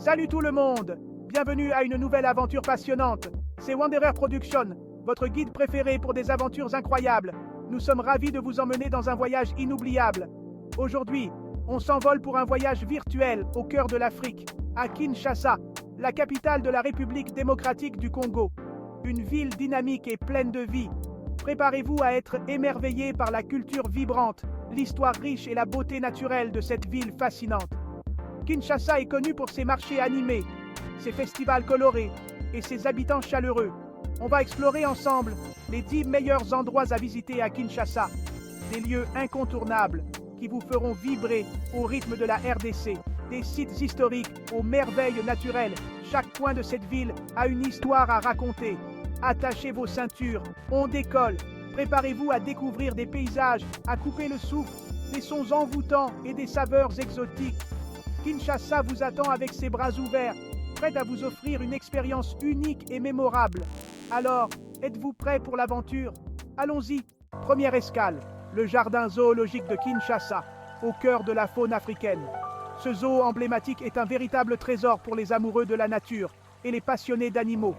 Salut tout le monde! Bienvenue à une nouvelle aventure passionnante. C'est Wanderer Production, votre guide préféré pour des aventures incroyables. Nous sommes ravis de vous emmener dans un voyage inoubliable. Aujourd'hui, on s'envole pour un voyage virtuel au cœur de l'Afrique, à Kinshasa, la capitale de la République démocratique du Congo. Une ville dynamique et pleine de vie. Préparez-vous à être émerveillés par la culture vibrante, l'histoire riche et la beauté naturelle de cette ville fascinante. Kinshasa est connue pour ses marchés animés, ses festivals colorés et ses habitants chaleureux. On va explorer ensemble les 10 meilleurs endroits à visiter à Kinshasa, des lieux incontournables qui vous feront vibrer au rythme de la RDC, des sites historiques aux merveilles naturelles. Chaque coin de cette ville a une histoire à raconter. Attachez vos ceintures, on décolle. Préparez-vous à découvrir des paysages, à couper le souffle, des sons envoûtants et des saveurs exotiques. Kinshasa vous attend avec ses bras ouverts, prête à vous offrir une expérience unique et mémorable. Alors, êtes-vous prêts pour l'aventure? Allons-y. Première escale, le jardin zoologique de Kinshasa, au cœur de la faune africaine. Ce zoo emblématique est un véritable trésor pour les amoureux de la nature et les passionnés d'animaux.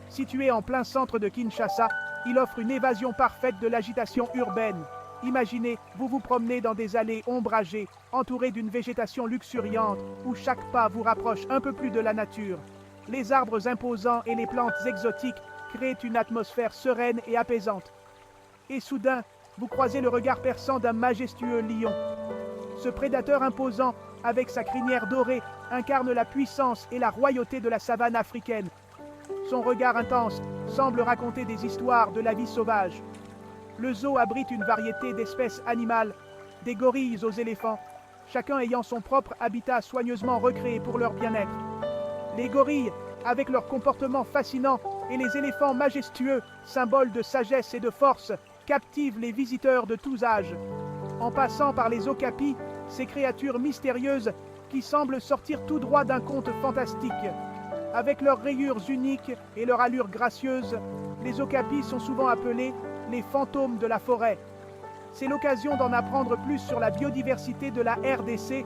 Situé en plein centre de Kinshasa, il offre une évasion parfaite de l'agitation urbaine. Imaginez, vous vous promenez dans des allées ombragées, entourées d'une végétation luxuriante, où chaque pas vous rapproche un peu plus de la nature. Les arbres imposants et les plantes exotiques créent une atmosphère sereine et apaisante. Et soudain, vous croisez le regard perçant d'un majestueux lion. Ce prédateur imposant, avec sa crinière dorée, incarne la puissance et la royauté de la savane africaine. Son regard intense semble raconter des histoires de la vie sauvage. Le zoo abrite une variété d'espèces animales, des gorilles aux éléphants, chacun ayant son propre habitat soigneusement recréé pour leur bien-être. Les gorilles, avec leur comportement fascinant, et les éléphants majestueux, symboles de sagesse et de force, captivent les visiteurs de tous âges. En passant par les okapis, ces créatures mystérieuses qui semblent sortir tout droit d'un conte fantastique. Avec leurs rayures uniques et leur allure gracieuse, les okapis sont souvent appelés les fantômes de la forêt. C'est l'occasion d'en apprendre plus sur la biodiversité de la RDC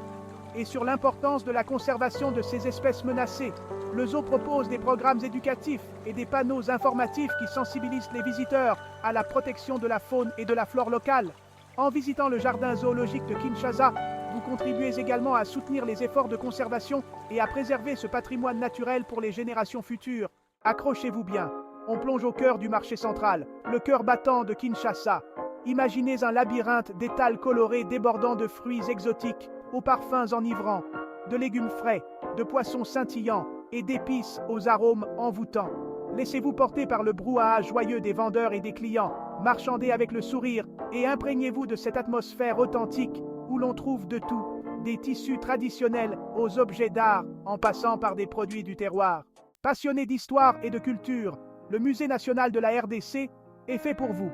et sur l'importance de la conservation de ces espèces menacées. Le zoo propose des programmes éducatifs et des panneaux informatifs qui sensibilisent les visiteurs à la protection de la faune et de la flore locale. En visitant le jardin zoologique de Kinshasa, vous contribuez également à soutenir les efforts de conservation et à préserver ce patrimoine naturel pour les générations futures. Accrochez-vous bien. On plonge au cœur du marché central, le cœur battant de Kinshasa. Imaginez un labyrinthe d'étals colorés débordant de fruits exotiques, aux parfums enivrants, de légumes frais, de poissons scintillants et d'épices aux arômes envoûtants. Laissez-vous porter par le brouhaha joyeux des vendeurs et des clients, marchandez avec le sourire et imprégnez-vous de cette atmosphère authentique où l'on trouve de tout, des tissus traditionnels aux objets d'art en passant par des produits du terroir. Passionné d'histoire et de culture, le Musée national de la RDC est fait pour vous.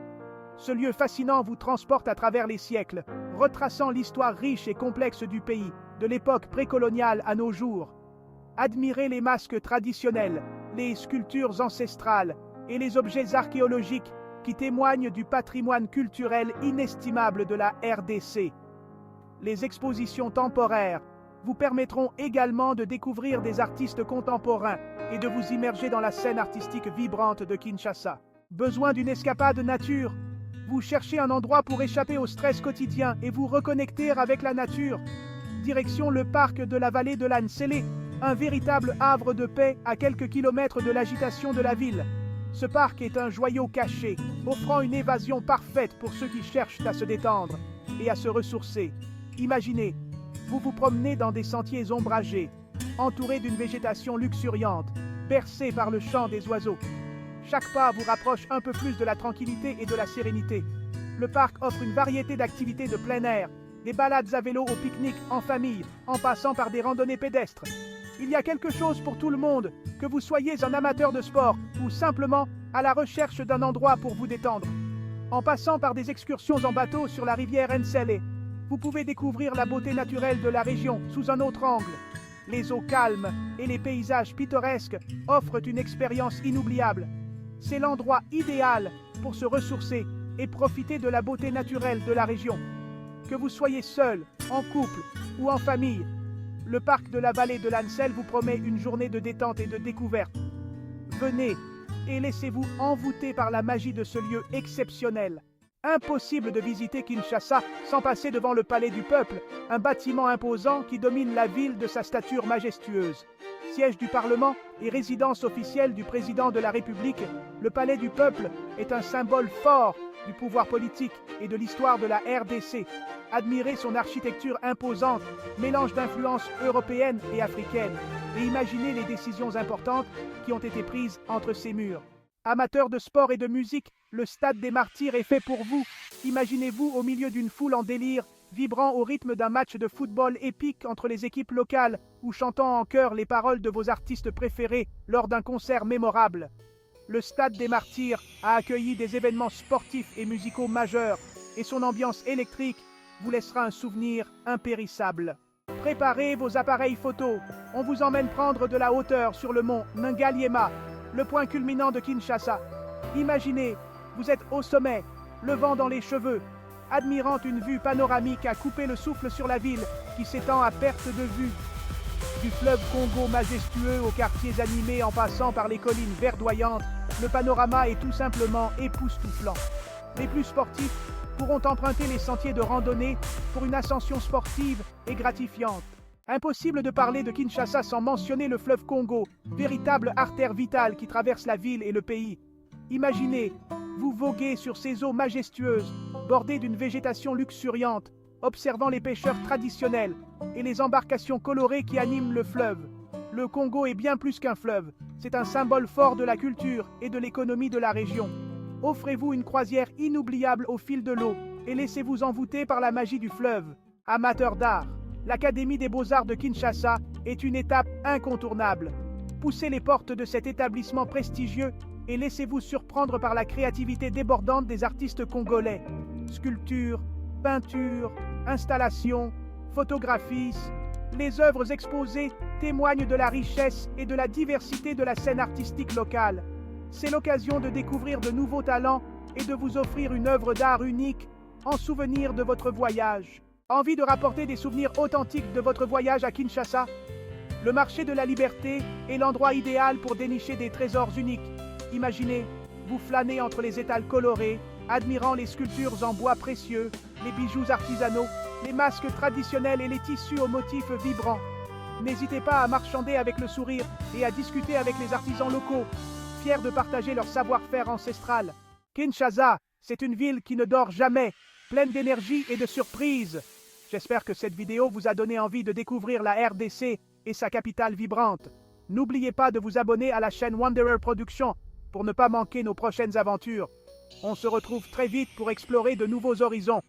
Ce lieu fascinant vous transporte à travers les siècles, retraçant l'histoire riche et complexe du pays, de l'époque précoloniale à nos jours. Admirez les masques traditionnels, les sculptures ancestrales et les objets archéologiques qui témoignent du patrimoine culturel inestimable de la RDC. Les expositions temporaires vous permettront également de découvrir des artistes contemporains et de vous immerger dans la scène artistique vibrante de Kinshasa. Besoin d'une escapade nature? Vous cherchez un endroit pour échapper au stress quotidien et vous reconnecter avec la nature? Direction le parc de la vallée de l'Ansele, un véritable havre de paix à quelques kilomètres de l'agitation de la ville. Ce parc est un joyau caché, offrant une évasion parfaite pour ceux qui cherchent à se détendre et à se ressourcer. Imaginez, vous vous promenez dans des sentiers ombragés, entourés d'une végétation luxuriante, bercés par le chant des oiseaux. Chaque pas vous rapproche un peu plus de la tranquillité et de la sérénité. Le parc offre une variété d'activités de plein air, des balades à vélo au pique-nique en famille, en passant par des randonnées pédestres. Il y a quelque chose pour tout le monde, que vous soyez un amateur de sport ou simplement à la recherche d'un endroit pour vous détendre. En passant par des excursions en bateau sur la rivière Nsele, vous pouvez découvrir la beauté naturelle de la région sous un autre angle. Les eaux calmes et les paysages pittoresques offrent une expérience inoubliable. C'est l'endroit idéal pour se ressourcer et profiter de la beauté naturelle de la région. Que vous soyez seul, en couple ou en famille, le parc de la vallée de l'Ansel vous promet une journée de détente et de découverte. Venez et laissez-vous envoûter par la magie de ce lieu exceptionnel. Impossible de visiter Kinshasa sans passer devant le Palais du Peuple, un bâtiment imposant qui domine la ville de sa stature majestueuse. Siège du Parlement et résidence officielle du président de la République, le Palais du Peuple est un symbole fort du pouvoir politique et de l'histoire de la RDC. Admirez son architecture imposante, mélange d'influences européennes et africaines, et imaginez les décisions importantes qui ont été prises entre ces murs. Amateurs de sport et de musique, le Stade des Martyrs est fait pour vous. Imaginez-vous au milieu d'une foule en délire, vibrant au rythme d'un match de football épique entre les équipes locales ou chantant en chœur les paroles de vos artistes préférés lors d'un concert mémorable. Le Stade des Martyrs a accueilli des événements sportifs et musicaux majeurs et son ambiance électrique vous laissera un souvenir impérissable. Préparez vos appareils photos. On vous emmène prendre de la hauteur sur le mont Ngaliema, le point culminant de Kinshasa. Imaginez, vous êtes au sommet, le vent dans les cheveux, admirant une vue panoramique à couper le souffle sur la ville qui s'étend à perte de vue. Du fleuve Congo majestueux aux quartiers animés en passant par les collines verdoyantes, le panorama est tout simplement époustouflant. Les plus sportifs pourront emprunter les sentiers de randonnée pour une ascension sportive et gratifiante. Impossible de parler de Kinshasa sans mentionner le fleuve Congo, véritable artère vitale qui traverse la ville et le pays. Imaginez, vous voguez sur ces eaux majestueuses, bordées d'une végétation luxuriante, observant les pêcheurs traditionnels et les embarcations colorées qui animent le fleuve. Le Congo est bien plus qu'un fleuve, c'est un symbole fort de la culture et de l'économie de la région. Offrez-vous une croisière inoubliable au fil de l'eau et laissez-vous envoûter par la magie du fleuve. Amateurs d'art, l'Académie des Beaux-Arts de Kinshasa est une étape incontournable. Poussez les portes de cet établissement prestigieux et laissez-vous surprendre par la créativité débordante des artistes congolais. Sculptures, peintures, installations, photographies, les œuvres exposées témoignent de la richesse et de la diversité de la scène artistique locale. C'est l'occasion de découvrir de nouveaux talents et de vous offrir une œuvre d'art unique en souvenir de votre voyage. Envie de rapporter des souvenirs authentiques de votre voyage à Kinshasa? Le marché de la liberté est l'endroit idéal pour dénicher des trésors uniques. Imaginez, vous flânez entre les étals colorés, admirant les sculptures en bois précieux, les bijoux artisanaux, les masques traditionnels et les tissus aux motifs vibrants. N'hésitez pas à marchander avec le sourire et à discuter avec les artisans locaux, fiers de partager leur savoir-faire ancestral. Kinshasa, c'est une ville qui ne dort jamais, pleine d'énergie et de surprises. J'espère que cette vidéo vous a donné envie de découvrir la RDC et sa capitale vibrante. N'oubliez pas de vous abonner à la chaîne Wanderer Productions pour ne pas manquer nos prochaines aventures. On se retrouve très vite pour explorer de nouveaux horizons.